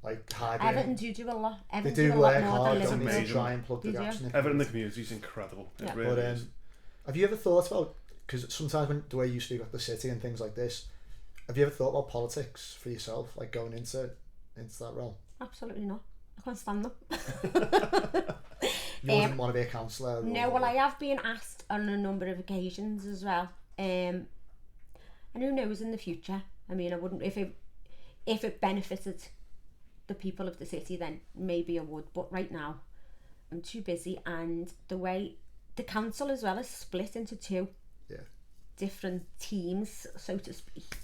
Like hybrid. Everton do a lot. They do work hard, don't they, to try and plug the gaps in it. Everton in the community is incredible. It really is. Have you ever thought about, because sometimes when the way you speak about the city and things like this, have you ever thought about politics for yourself, like going into that realm? Absolutely not. I can't stand them. You wouldn't want to be a councillor? No, well, I have been asked on a number of occasions as well. And who knows in the future? I mean, I wouldn't, if it benefited the people of the city, then maybe I would. But right now, I'm too busy, and the way the council as well is split into two different teams, so to speak.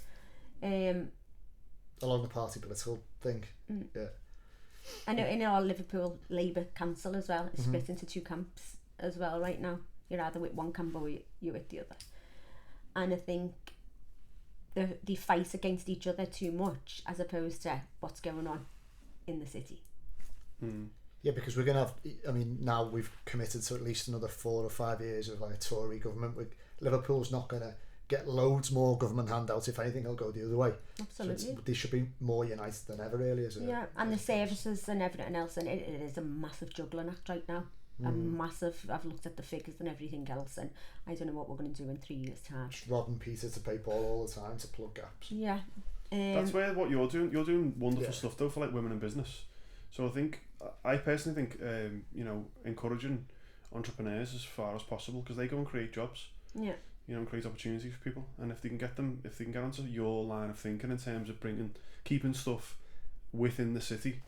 Along the party political thing. I know in our Liverpool Labour Council as well, it's split into two camps as well right now. You're either with one camp or you're with the other. And I think they fight against each other too much as opposed to what's going on in the city. Yeah, because we're going to have, I mean, now we've committed to at least another 4 or 5 years of like a Tory government. Liverpool's not going to get loads more government handouts. If anything, they'll go the other way. Absolutely. So they should be more united than ever, really. And the services and everything else, and it is a massive juggling act right now. A massive, I've looked at the figures and everything else, and I don't know what we're going to do in 3 years' time. Just robbing Peter to pay Paul all the time to plug gaps. Yeah. That's where what you're doing wonderful stuff though for like women in business. So I personally think encouraging entrepreneurs as far as possible, because they go and create jobs. And create opportunities for people, and if they can get onto your line of thinking in terms of keeping stuff within the city.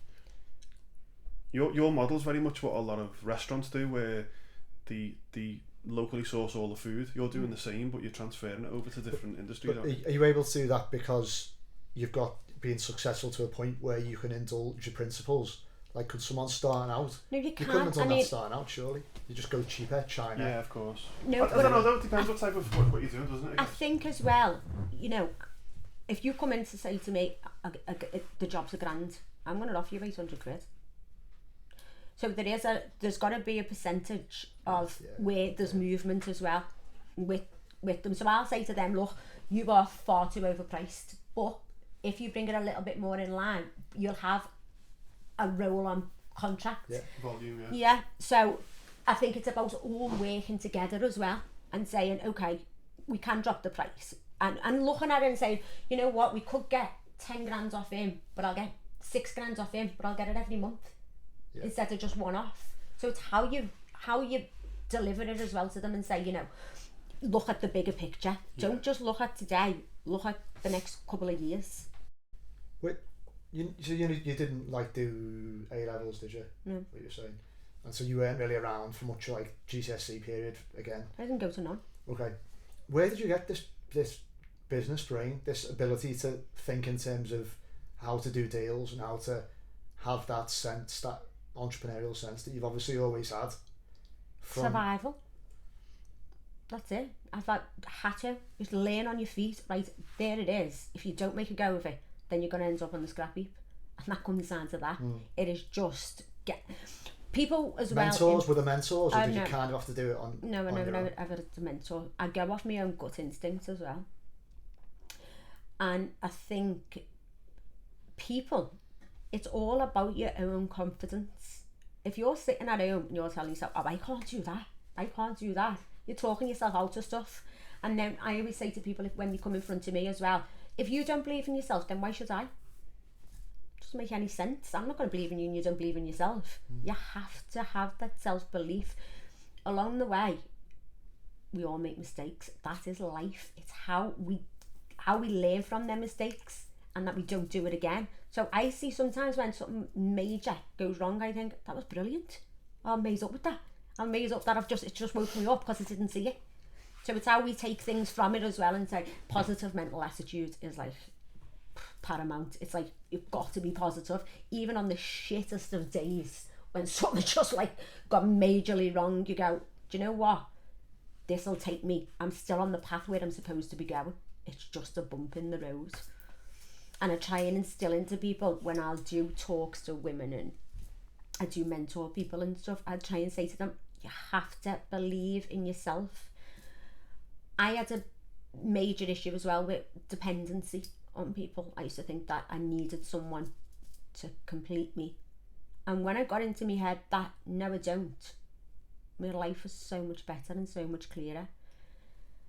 Your model's very much what a lot of restaurants do, where the locally source all the food. You're doing the same, but you're transferring it over to different industries. But are you able to do that because you've got being successful to a point where you can indulge your principles? Like, could someone starting out? No, you You can't. couldn't have done I mean, that starting out, surely. You just go cheaper, China. Yeah, of course. no, I don't know, though, it depends what type of what you're doing, doesn't it? I think as well, you know, if you come in to say to me, the job's a grand, I'm going to offer you 800 quid. So there's got to be a percentage of where there's movement as well with them. So I'll say to them, look, you are far too overpriced, but if you bring it a little bit more in line, you'll have a roll-on contract. Yeah. Volume, yeah. Yeah, so I think it's about all working together as well and saying, okay, we can drop the price. And looking at it and saying, you know what, we could get 10 grand off him, but I'll get 6 grand off him, but I'll get it every month instead of just one off. So it's how you deliver it as well to them and say, you know, look at the bigger picture. Don't just look at today, look at the next couple of years. Wait, you didn't like do A levels, did you? No. What you're saying, and so you weren't really around for much like GCSE period again. I didn't go to none. Okay, where did you get this business brain, this ability to think in terms of how to do deals and how to have that sense, that entrepreneurial sense that you've obviously always had? Survival. That's it. I thought, had to just laying on your feet. Right, there it is. If you don't make a go of it, then you're going to end up on the scrap heap, and that comes down to that. It is just get people as mentors, well. Mentors, were the mentors, or did no. you kind of have to do it on? No, I on never your own? ever had a mentor. I go off my own gut instinct as well, and I think people, it's all about your own confidence. If you're sitting at home and you're telling yourself, oh, I can't do that, you're talking yourself out of stuff. And then I always say to people, when they come in front of me as well, if you don't believe in yourself, then why should I? It doesn't make any sense. I'm not going to believe in you and you don't believe in yourself. You have to have that self-belief. Along the way, we all make mistakes. That is life. It's how we learn from their mistakes and that we don't do it again. So I see sometimes when something major goes wrong, I think, that was brilliant. I'm amazed up with that. I'm amazed up that it just woke me up because I didn't see it. So it's how we take things from it as well and say positive mental attitude is like paramount. It's like you've got to be positive even on the shittest of days when something just like got majorly wrong. You go, do you know what? This'll take me. I'm still on the path where I'm supposed to be going. It's just a bump in the road. And I try and instill into people when I'll do talks to women and I do mentor people and stuff, I try and say to them, you have to believe in yourself. I had a major issue as well with dependency on people. I used to think that I needed someone to complete me. And when I got into my head that, no I don't, my life was so much better and so much clearer.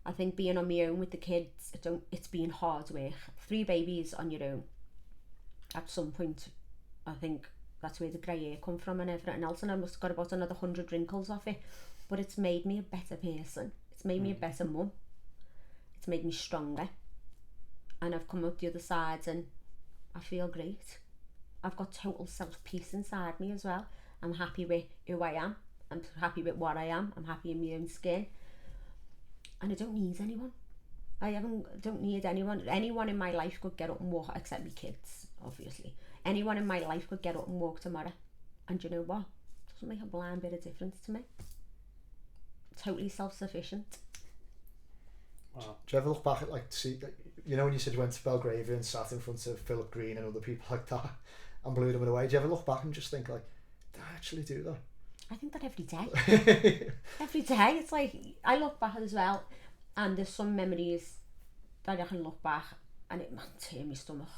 I think being on my own with the kids, it's been hard work. 3 babies on your own. At some point, I think that's where the grey hair come from and everything else, and I must have got about another 100 wrinkles off it. But it's made me a better person. It's made me a better mum. It's made me stronger. And I've come out the other side and I feel great. I've got total self-peace inside me as well. I'm happy with who I am. I'm happy with what I am. I'm happy in my own skin. And I don't need anyone. I don't need anyone. Anyone in my life could get up and walk, except my kids, obviously. Anyone in my life could get up and walk tomorrow. And you know what? It doesn't make a blind bit of difference to me. Totally self-sufficient. Wow. Do you ever look back at when you said you went to Belgravia and sat in front of Philip Green and other people like that and blew them away? Do you ever look back and just think like, did I actually do that? I think that every day. Every day. It's like, I look back as well and there's some memories that I can look back and it might turn my stomach.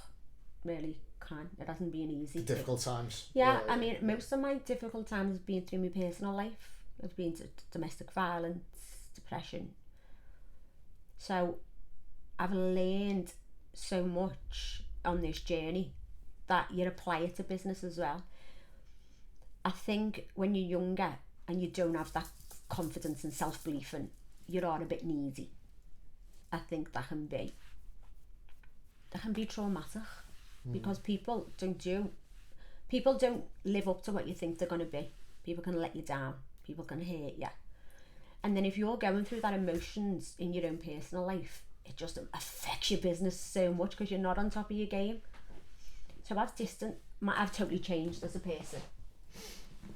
Really can. It hasn't been easy. Difficult times. Yeah, I mean, most of my difficult times have been through my personal life. It's been domestic violence, depression. So I've learned so much on this journey that you apply it to business as well. I think when you're younger and you don't have that confidence and self-belief and you're all a bit needy, I think that can be traumatic because people don't live up to what you think they're going to be. People can let you down. People can hurt you. And then if you're going through that emotions in your own personal life, it just affects your business so much because you're not on top of your game. So I've totally changed as a person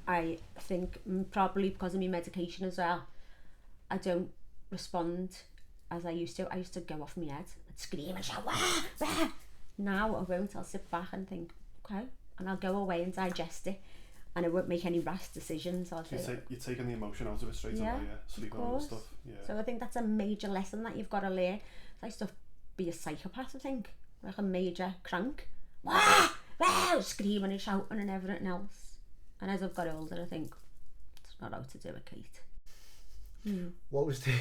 I think probably because of my medication as well, I don't respond as I used to. I used to go off my head and scream and shout, wah, wah. Now I won't. I'll sit back and think, okay, and I'll go away and digest it, and I won't make any rash decisions. I'll you're taking the emotion out of it straight away, sleep on and stuff. Yeah. So I think that's a major lesson that you've got to learn. I used to be a psychopath, I think, like a major crank, wah, wah, screaming and shouting and everything else. And as I've got older, I think it's not how to do it, Kate. What was the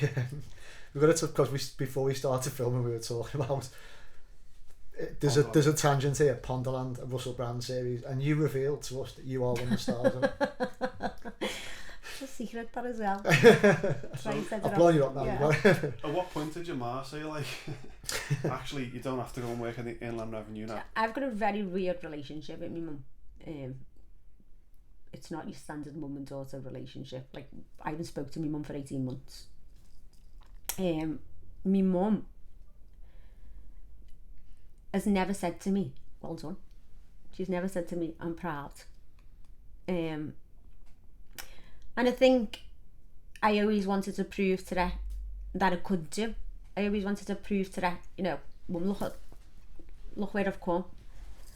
we've got to, because before we started filming we were talking about there's a tangent here, Ponderland, a Russell Brand series, and you revealed to us that you are one of the stars of it. It's a secret, that as well. I've blown you up now. Yeah. At what point did your ma say, like, actually you don't have to go and work in the Inland Revenue now? I've got a very weird relationship with my mum. It's not your standard mum and daughter relationship. Like, I haven't spoke to my mum for 18 months. My mum has never said to me, well done. She's never said to me, I'm proud. And I think I always wanted to prove to her that I could do. I always wanted to prove to her, you know, Mum, look where I've come.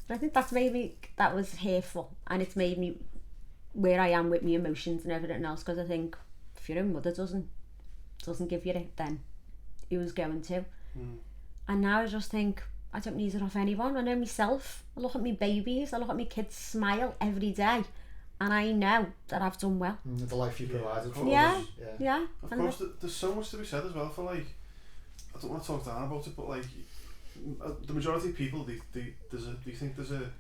And I think that was hateful, and it's made me where I am with my emotions and everything else, because I think if your own mother doesn't give you it, then who's going to? And now I just think I don't need it off anyone. I know myself. I look at my babies, I look at my kids smile every day, and I know that I've done well. The life you provided for others. Yeah. Of course, there's so much to be said as well for, like, I don't want to talk down about it, but like the majority of people, they think there's a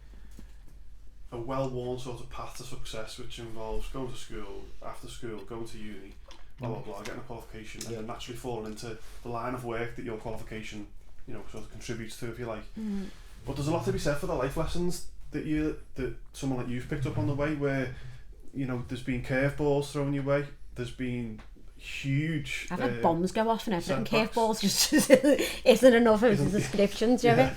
well-worn sort of path to success, which involves going to school, after school, going to uni, blah blah blah, getting a qualification, and then naturally falling into the line of work that your qualification, you know, sort of contributes to, if you like. But there's a lot to be said for the life lessons that someone like you've picked up on the way, where, you know, there's been curveballs thrown your way, there's been huge I've had bombs go off and everything. Curveballs just isn't enough of a description, do you know?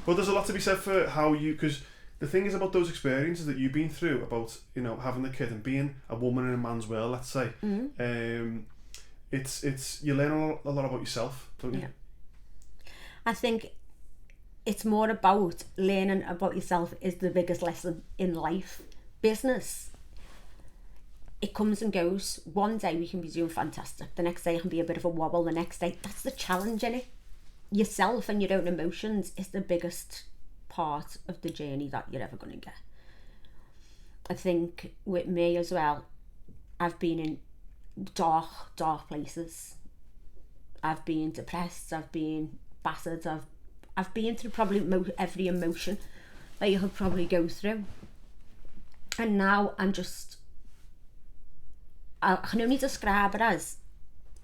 But there's a lot to be said for how you, because the thing is about those experiences that you've been through, about, you know, having the kid and being a woman in a man's world, let's say, it's you learn a lot about yourself, don't you? I think it's more about learning about yourself is the biggest lesson in life. Business, it comes and goes. One day we can be doing fantastic, the next day it can be a bit of a wobble, the next day, that's the challenge in it. Yourself and your own emotions is the biggest part of the journey that you're ever going to get. I think with me as well, I've been in dark places. I've been depressed, I've been battered, I've been through probably every emotion that you could probably go through. And now I'm just, I can only describe it as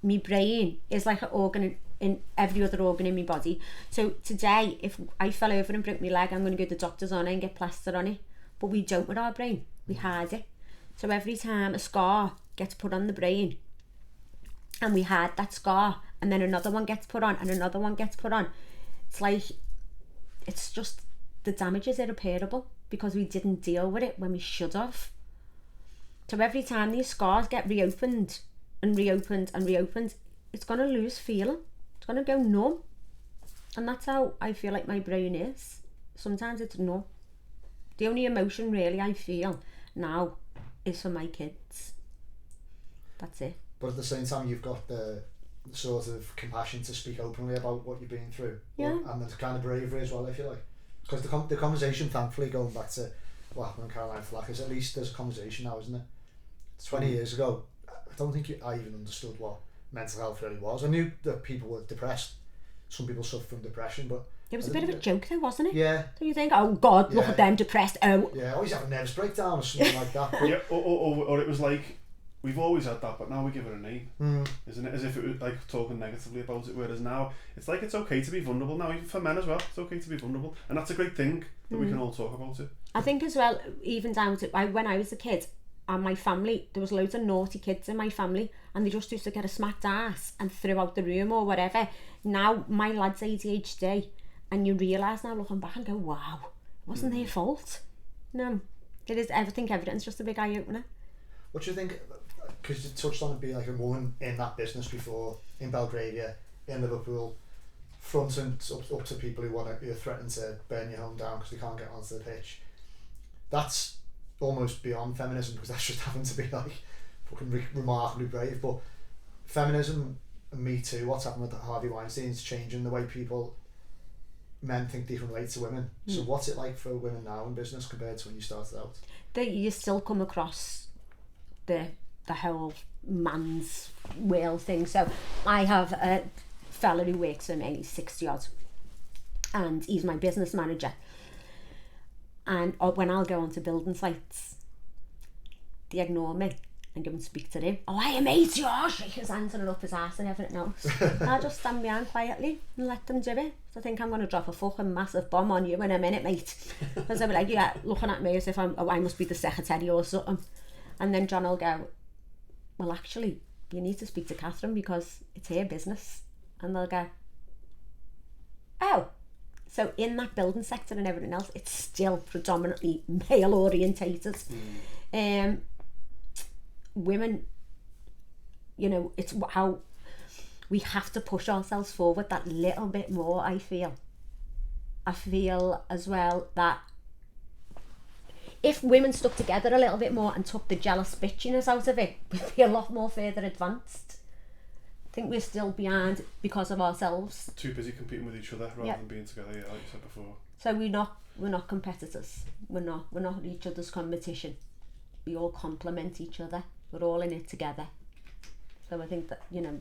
my brain is like an organ in every other organ in my body. So today, if I fell over and broke my leg, I'm going to go to the doctors on it and get plaster on it. But we don't with our brain. We hide it. So every time a scar gets put on the brain, and we hide that scar, and then another one gets put on, and another one gets put on, it's like, it's just, the damage is irreparable because we didn't deal with it when we should have. So every time these scars get reopened and reopened and reopened, it's going to lose feeling. It's going to go numb. And that's how I feel like my brain is. Sometimes it's numb. The only emotion really I feel now is for my kids. That's it. But at the same time, you've got the sort of compassion to speak openly about what you've been through. Yeah. And the kind of bravery as well, I feel like. Because the conversation, thankfully, going back to what happened in Caroline Flack, is at least there's a conversation now, isn't it? 20 years ago, I don't think I even understood what mental health really was. I knew that people were depressed. Some people suffer from depression, but it was a bit of a joke though, wasn't it? Yeah. So you think, oh God, look at them depressed. Oh. Yeah, always have a nervous breakdown or something like that. But yeah, or it was like, we've always had that, but now we give it a name, isn't it? As if it was like talking negatively about it, whereas now it's like it's okay to be vulnerable now, even for men as well. It's okay to be vulnerable, and that's a great thing that we can all talk about it. I think as well, even down to when I was a kid, and my family, there was loads of naughty kids in my family, and they just used to get a smacked ass and throw out the room or whatever. Now my lad's ADHD, and you realise now looking back and go, wow, it wasn't their fault. No, It is. I think everything's just a big eye opener. What do you think? Because you touched on it being like a woman in that business before, in Belgravia, in Liverpool, fronting up to people who want to, who are threatening to burn your home down because they can't get onto the pitch. That's almost beyond feminism, because that's just having to be like fucking remarkably brave. But feminism and Me Too, what's happened with Harvey Weinstein's changing the way men think different ways to women. So what's it like for women now in business compared to when you started out? You still come across the whole man's world thing. So I have a fella who works for me, he's 60 odd, and he's my business manager. And when I'll go onto building sites, they ignore me and go and speak to him. Oh, I am 80, shake his hands and up his ass and everything else. I'll just stand behind quietly and let them do it. So I think I'm going to drop a fucking massive bomb on you in a minute, mate. Because they'll be like, yeah, looking at me as if I must be the secretary or something. And then John will go, well, actually, you need to speak to Catherine because it's her business. And they'll go, oh. So in that building sector and everything else, it's still predominantly male orientated. Women, you know, it's how we have to push ourselves forward that little bit more. I feel as well that if women stuck together a little bit more and took the jealous bitchiness out of it, we'd be a lot more further advanced. I think we're still behind because of ourselves. Too busy competing with each other rather than being together, like you said before. So we're not competitors. We're not each other's competition. We all complement each other. We're all in it together. So I think that, you know,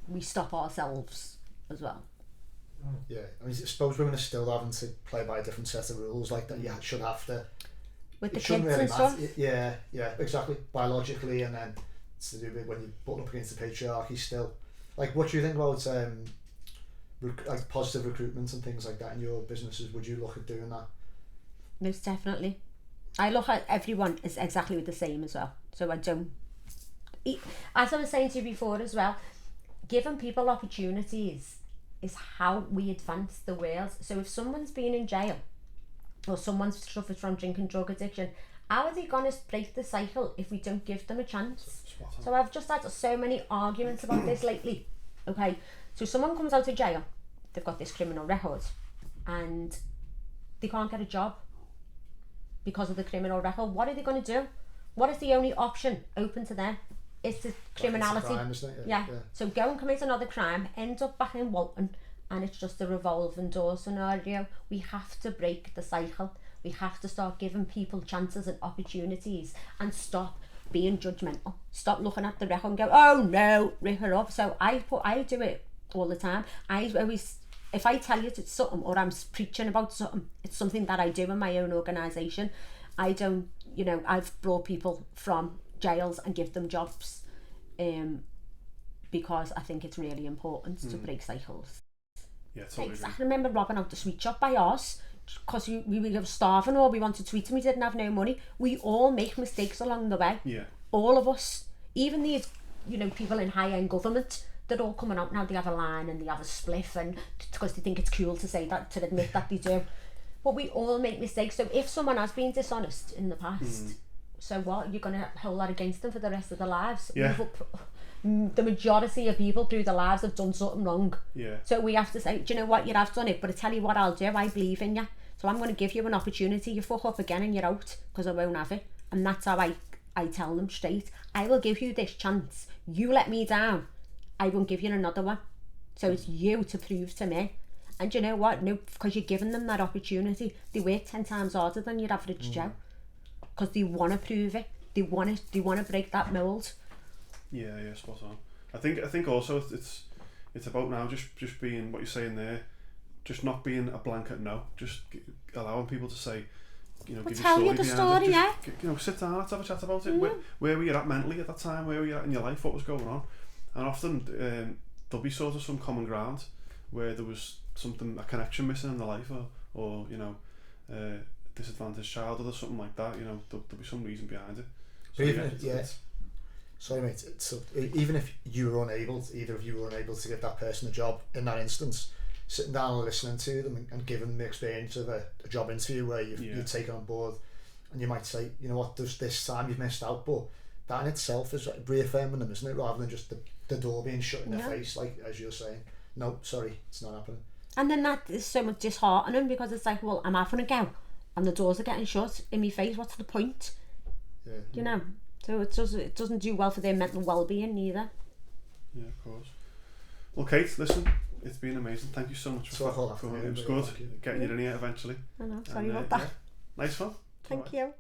we stop ourselves as well. Yeah, I mean, I suppose women are still having to play by a different set of rules like that. You should have to. With the it kids really and stuff. Yeah, exactly. Biologically, and then it's to do with when you're butting up against the patriarchy still. Like, what do you think about like positive recruitment and things like that in your businesses? Would you look at doing that? Most definitely. I look at everyone as exactly the same as well. So I don't. As I was saying to you before as well, giving people opportunities is how we advance the world. So if someone's been in jail or someone's suffered from drink and drug addiction, how are they going to break the cycle if we don't give them a chance? So I've just had so many arguments about this lately. Okay, so someone comes out of jail, they've got this criminal record and they can't get a job because of the criminal record. What are they going to do? What is the only option open to them? It's the criminality. Crime, isn't it? Yeah. So go and commit another crime, end up back in Walton, and it's just a revolving door scenario. We have to break the cycle. We have to start giving people chances and opportunities and stop being judgmental. Stop looking at the record and go, oh no, rip it up. So I do it all the time. I always, if I tell you it's something or I'm preaching about something, it's something that I do in my own organisation. I don't, you know, I've brought people from jails and give them jobs because I think it's really important to break cycles. Yeah, totally. I remember robbing out the sweet shop by us because we were starving or we wanted sweets and we didn't have no money. We all make mistakes along the way. Yeah. All of us. Even these, you know, people in high-end government, they're all coming out now, they have a line and they have a spliff and because they think it's cool to say that, to admit that they do. But we all make mistakes. So if someone has been dishonest in the past, so what? You're going to hold that against them for the rest of their lives? Yeah. The majority of people through their lives have done something wrong. Yeah. So we have to say, do you know what? You have done it, but I tell you what I'll do. I believe in you. So I'm going to give you an opportunity. You fuck up again and you're out because I won't have it. And that's how I tell them straight. I will give you this chance. You let me down, I won't give you another one. So it's you to prove to me. And you know what? No, because you're giving them that opportunity. They work 10 times harder than your average Joe. Because they want to prove it. They want to break that mould. Yeah, spot on. I think also it's about now just being what you're saying there, just not being a blanket no, just allowing people to say, you know, We'll give tell your you the story story, behind it. You know, sit down, let's have a chat about it. Where were you at mentally at that time? Where were you at in your life? What was going on? And often there'll be sort of some common ground where there was a connection missing in the life, or you know, disadvantaged childhood or something like that. You know, there'll be some reason behind it. So, Sorry, mate. So even if you were unable, either of you were unable to give that person a job in that instance, sitting down and listening to them and giving them the experience of a job interview where you've taken on board and you might say, you know what, this time you've missed out, but that in itself is reaffirming them, isn't it, rather than just the door being shut in their face, like as you're saying. No, sorry, it's not happening. And then that is so much disheartening, because it's like, well, I'm having a go and the doors are getting shut in my face, what's the point? Yeah. You know, so it doesn't do well for their mental well-being neither. Yeah, of course. Well, Kate, listen, it's been amazing. Thank you so much for it. It was good getting you in here eventually. I know, sorry about that. Nice one. Thank you.